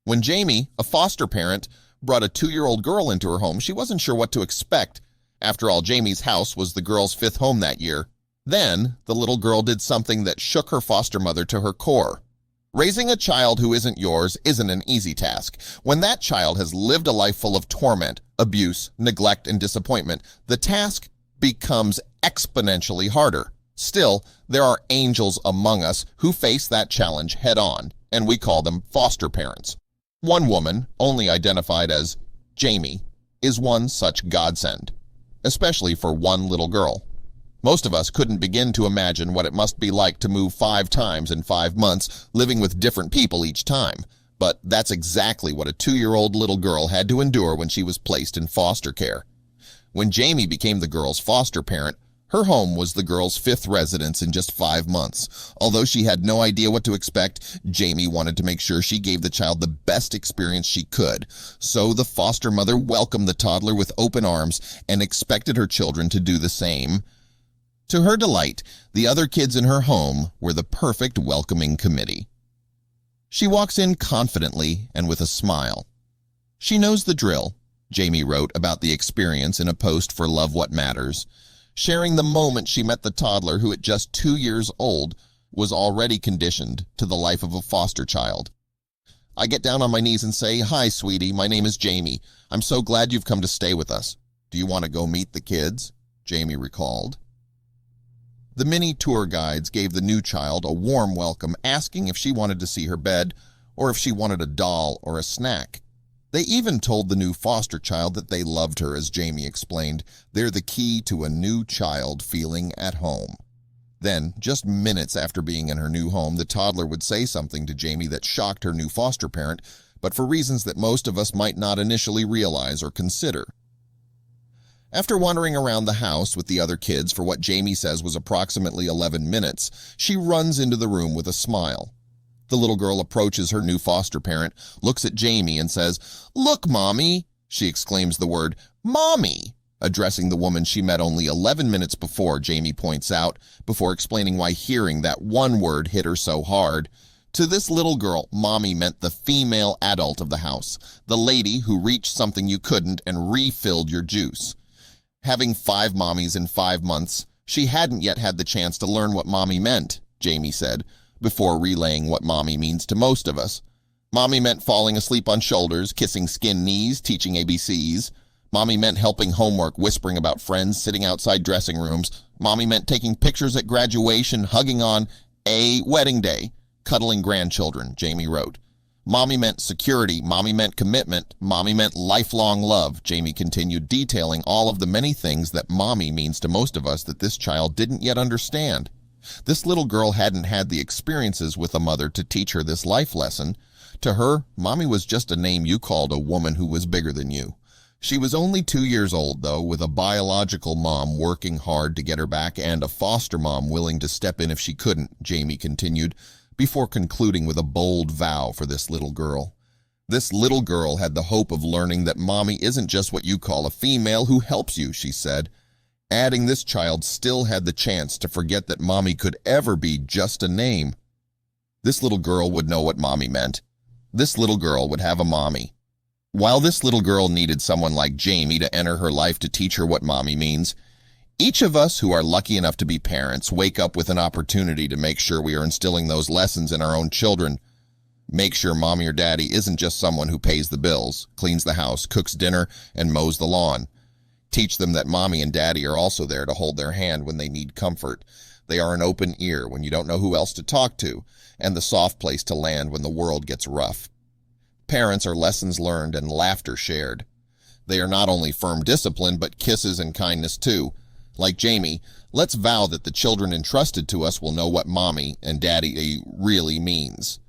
When Jamie, a foster parent, brought a 2-year-old girl into her home, she wasn't sure what to expect. After all, Jamie's house was the girl's 5th home that year. Then, the little girl did something that shook her foster mother to her core. Raising a child who isn't yours isn't an easy task. When that child has lived a life full of torment, abuse, neglect, and disappointment, the task becomes exponentially harder. Still, there are angels among us who face that challenge head-on, and we call them foster parents. One woman, only identified as Jamie, is one such godsend, especially for one little girl. Most of us couldn't begin to imagine what it must be like to move 5 times in 5 months, living with different people each time. But that's exactly what a 2-year-old little girl had to endure when she was placed in foster care. When Jamie became the girl's foster parent, her home was the girl's 5th residence in just 5 months. Although she had no idea what to expect, Jamie wanted to make sure she gave the child the best experience she could. So the foster mother welcomed the toddler with open arms and expected her children to do the same. To her delight, the other kids in her home were the perfect welcoming committee. She walks in confidently and with a smile. She knows the drill, Jamie wrote about the experience in a post for Love What Matters, sharing the moment she met the toddler who at just 2 years old was already conditioned to the life of a foster child. I get down on my knees and say, "Hi, sweetie, my name is Jamie. I'm so glad you've come to stay with us. Do you want to go meet the kids?" Jamie recalled. The mini tour guides gave the new child a warm welcome, asking if she wanted to see her bed or if she wanted a doll or a snack. They even told the new foster child that they loved her, as Jamie explained. They're the key to a new child feeling at home. Then, just minutes after being in her new home, the toddler would say something to Jamie that shocked her new foster parent, but for reasons that most of us might not initially realize or consider. After wandering around the house with the other kids for what Jamie says was approximately 11 minutes, she runs into the room with a smile. The little girl approaches her new foster parent, looks at Jamie and says, "Look, Mommy!" She exclaims the word, "Mommy!" addressing the woman she met only 11 minutes before, Jamie points out, before explaining why hearing that one word hit her so hard. To this little girl, Mommy meant the female adult of the house, the lady who reached something you couldn't and refilled your juice. Having 5 mommies in 5 months, she hadn't yet had the chance to learn what mommy meant, Jamie said, before relaying what mommy means to most of us. Mommy meant falling asleep on shoulders, kissing skin knees, teaching ABCs. Mommy meant helping homework, whispering about friends, sitting outside dressing rooms. Mommy meant taking pictures at graduation, hugging on a wedding day, cuddling grandchildren, Jamie wrote. Mommy meant security, mommy meant commitment, mommy meant lifelong love, Jamie continued, detailing all of the many things that mommy means to most of us that this child didn't yet understand. This little girl hadn't had the experiences with a mother to teach her this life lesson. To her, mommy was just a name you called a woman who was bigger than you. She was only 2 years old, though, with a biological mom working hard to get her back and a foster mom willing to step in if she couldn't, Jamie continued, before concluding with a bold vow for this little girl. This little girl had the hope of learning that mommy isn't just what you call a female who helps you, she said, adding this child still had the chance to forget that mommy could ever be just a name. This little girl would know what mommy meant. This little girl would have a mommy. While this little girl needed someone like Jamie to enter her life to teach her what mommy means, each of us who are lucky enough to be parents wake up with an opportunity to make sure we are instilling those lessons in our own children. Make sure mommy or daddy isn't just someone who pays the bills, cleans the house, cooks dinner, and mows the lawn. Teach them that mommy and daddy are also there to hold their hand when they need comfort. They are an open ear when you don't know who else to talk to, and the soft place to land when the world gets rough. Parents are lessons learned and laughter shared. They are not only firm discipline, but kisses and kindness too. Like Jamie, let's vow that the children entrusted to us will know what mommy and daddy really means.